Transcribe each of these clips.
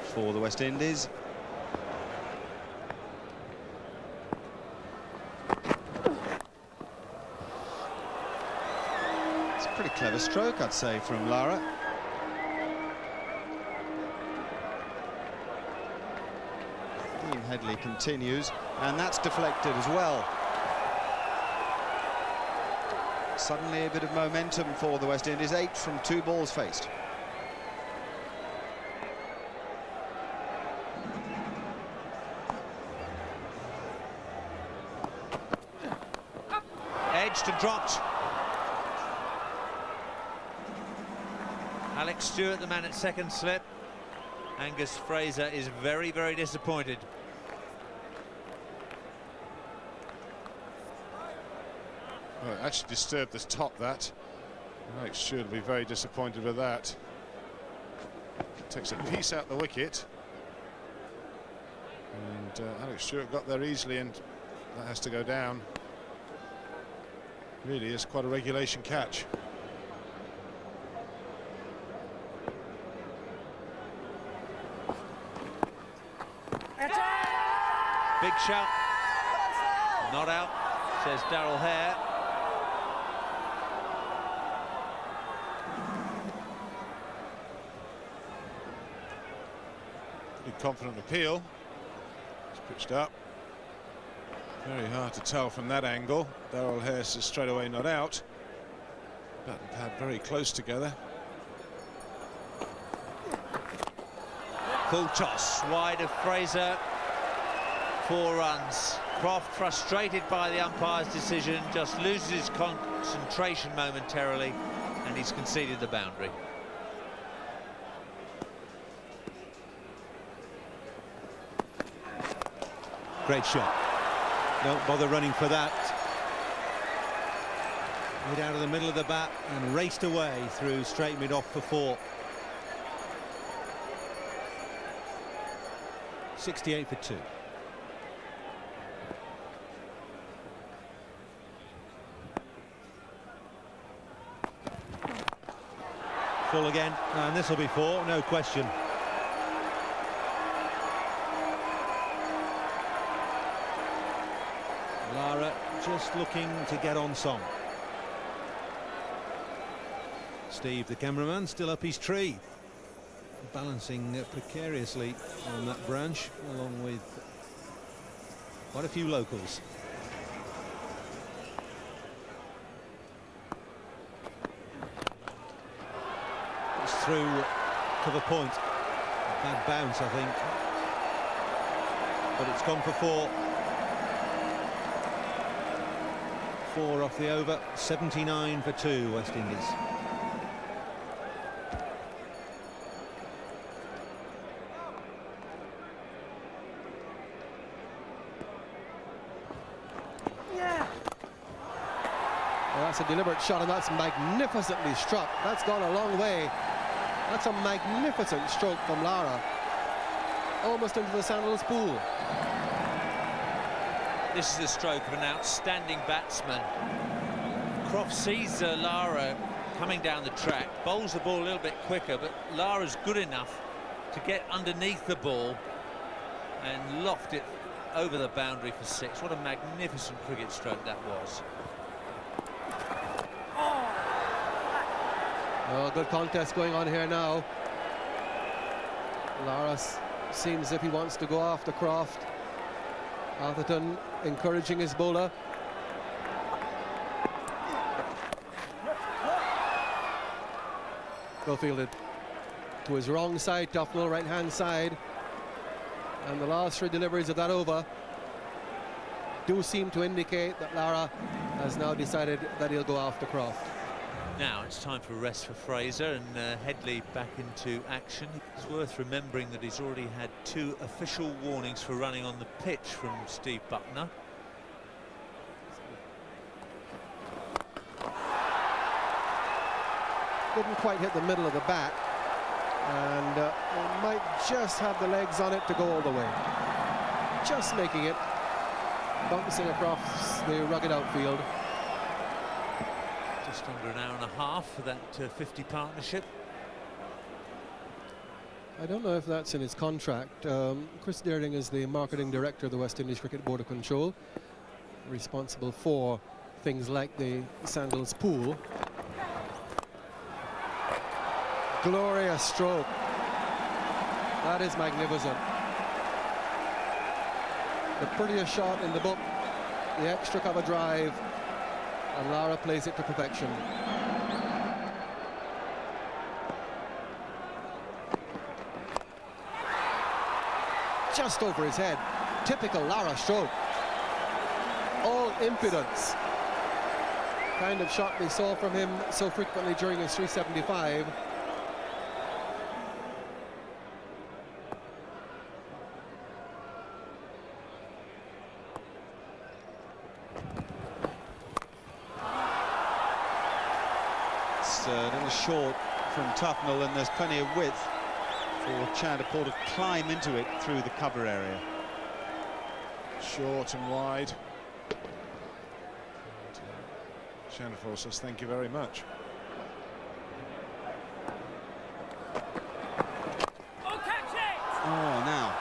for the West Indies. It's a pretty clever stroke, I'd say, from Lara. Dean Headley continues, and that's deflected as well. Suddenly a bit of momentum for the West Indies, 8 from 2 balls faced. Edged and dropped. Alex Stewart, the man at second slip. Angus Fraser is very, very disappointed. Well, it actually disturbed the top, that. Alex Stewart will be very disappointed with that. Takes a piece out the wicket. And Alex Stewart got there easily, and that has to go down. Really is quite a regulation catch. Big shout. Not out, says Darrell Hare. Pretty confident appeal. It's pitched up. Very hard to tell from that angle. Darrell Hare says straight away not out. Bat and pad very close together. Full toss wide of Fraser. 4 runs. Croft, frustrated by the umpire's decision, just loses his concentration momentarily, and he's conceded the boundary. Great shot. Don't bother running for that. Hit out of the middle of the bat and raced away through straight mid off for 4. 68 for 2. Full again, and this will be 4, no question. Lara just looking to get on song. Steve, the cameraman, still up his tree, balancing precariously on that branch, along with quite a few locals. It's through cover point. A bad bounce, I think. But it's gone for 4. 4 off the over, 79 for 2, West Indies. Well, that's a deliberate shot, and that's magnificently struck. That's gone a long way. That's a magnificent stroke from Lara. Almost into the Sandals pool. This is the stroke of an outstanding batsman. Croft sees Lara coming down the track, bowls the ball a little bit quicker, but Lara's good enough to get underneath the ball and loft it over the boundary for 6. What a magnificent cricket stroke that was. Oh, good contest going on here now. Lara seems as if he wants to go after Croft. Atherton encouraging his bowler. Well fielded to his wrong side, Tufnell, right hand side. And the last 3 deliveries of that over do seem to indicate that Lara has now decided that he'll go after Croft. Now it's time for a rest for Fraser, and Headley back into action. It's worth remembering that he's already had 2 official warnings for running on the pitch from Steve Buckner. Didn't quite hit the middle of the bat, and it might just have the legs on it to go all the way. Just making it, bouncing across the rugged outfield. Just under an hour and a half for that 50 partnership. I don't know if that's in his contract. Chris Deering is the marketing director of the West Indies Cricket Board of Control, responsible for things like the Sandals pool. Glorious stroke. That is magnificent. The prettiest shot in the book, the extra cover drive, and Lara plays it to perfection. Just over his head. Typical Lara stroke. All impudence. Kind of shot we saw from him so frequently during his 375. It's a little short from Tufnell, and there's plenty of width for Chanderpaul to climb into it through the cover area. Short and wide. Chanderpaul says thank you very much. Oh, now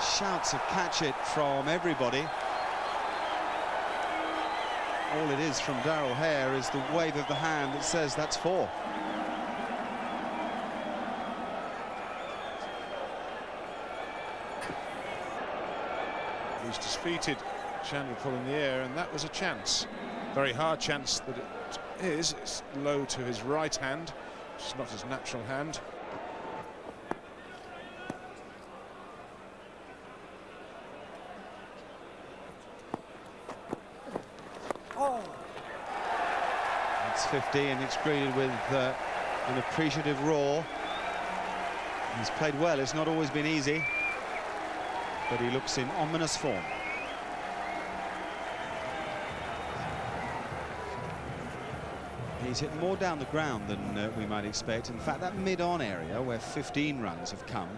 shouts of catch it from everybody. All it is from Darrell Hare is the wave of the hand that says that's 4. He's defeated Chanderpaul in the air, and that was a chance. Very hard chance that it is. It's low to his right hand, which is not his natural hand. It's 50, and it's greeted with an appreciative roar. He's played well. It's not always been easy, but he looks in ominous form. He's hit more down the ground than we might expect. In fact, that mid-on area where 15 runs have come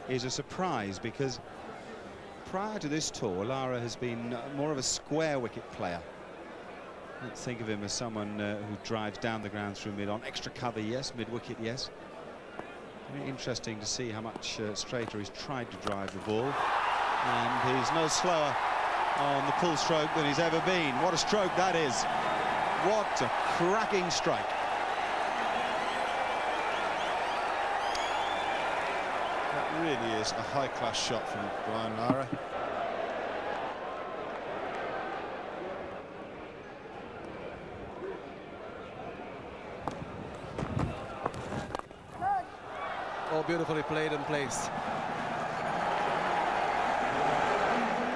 is a surprise, because prior to this tour, Lara has been more of a square wicket player. I don't think of him as someone who drives down the ground through mid-on. Extra cover, yes. Mid-wicket, yes. Very interesting to see how much straighter he's tried to drive the ball. And he's no slower on the pull stroke than he's ever been. What a stroke that is. What a cracking strike. That really is a high-class shot from Brian Lara. Oh, beautifully played and placed.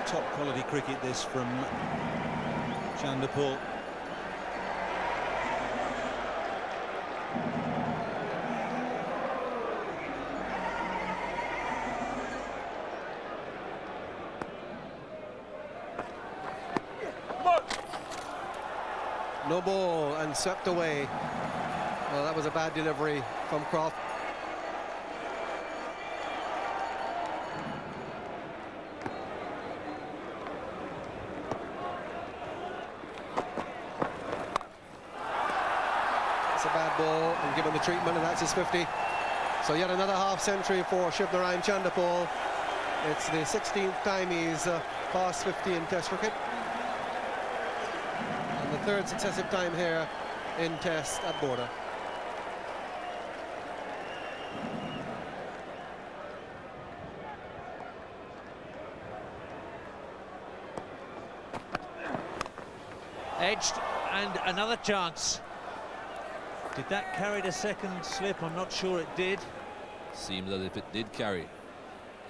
Top quality cricket this from Chanderpaul. No ball and swept away. Well, that was a bad delivery from Croft. It's a bad ball, and given the treatment, and that's his 50. So yet another half century for Shivnarine Chanderpaul. It's the 16th time he's passed 50 in Test cricket. The third successive time here in Test at Border. Edged, and another chance. Did that carry the second slip? I'm not sure it did. Seems as if it did carry.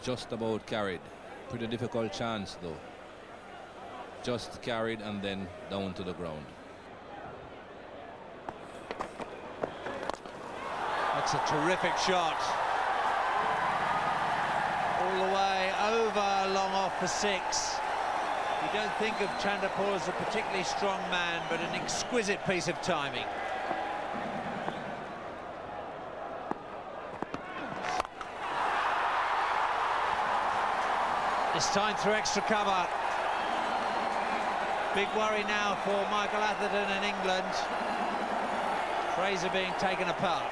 Just about carried. Pretty difficult chance though. Just carried and then down to the ground. That's a terrific shot. All the way over, long off for 6. You don't think of Chanderpaul as a particularly strong man, but an exquisite piece of timing. This time through extra cover. Big worry now for Michael Atherton and England. Fraser being taken apart.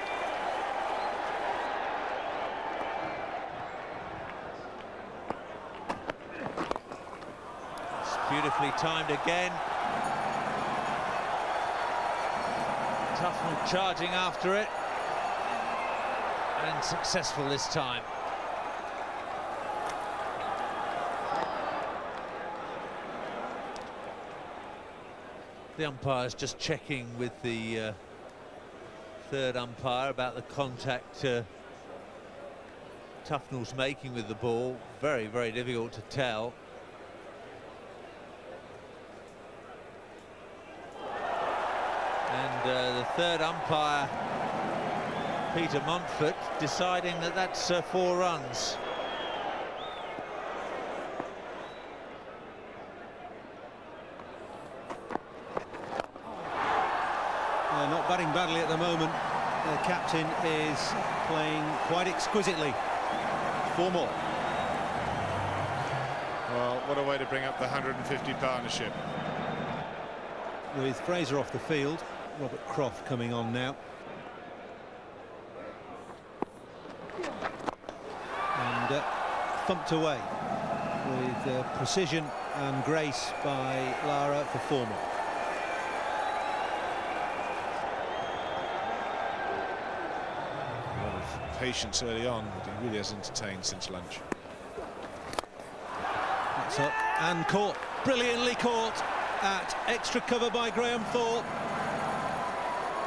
Beautifully timed again. Tufnell charging after it. And successful this time. The umpire's just checking with the third umpire about the contact Tufnell's making with the ball. Very, very difficult to tell. And the third umpire, Peter Montfort, deciding that that's 4 runs. Not batting badly at the moment. The captain is playing quite exquisitely. 4 more. Well, what a way to bring up the 150 partnership. With Fraser off the field, Robert Croft coming on now. And thumped away with precision and grace by Lara for 4 more. Patience early on, but he really has entertained since lunch. That's up and caught, brilliantly caught at extra cover by Graham Thorpe.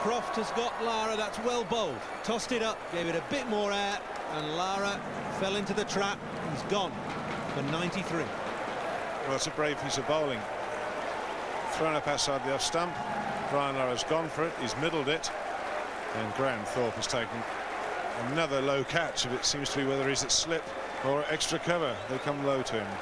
Croft has got Lara, that's well bowled. Tossed it up, gave it a bit more air, and Lara fell into the trap. He's gone for 93. Well, it's a brave piece of bowling. Thrown up outside the off stump. Brian Lara's gone for it, he's middled it, and Graham Thorpe has taken another low catch. If it seems to be whether he's at slip or extra cover, they come low to him.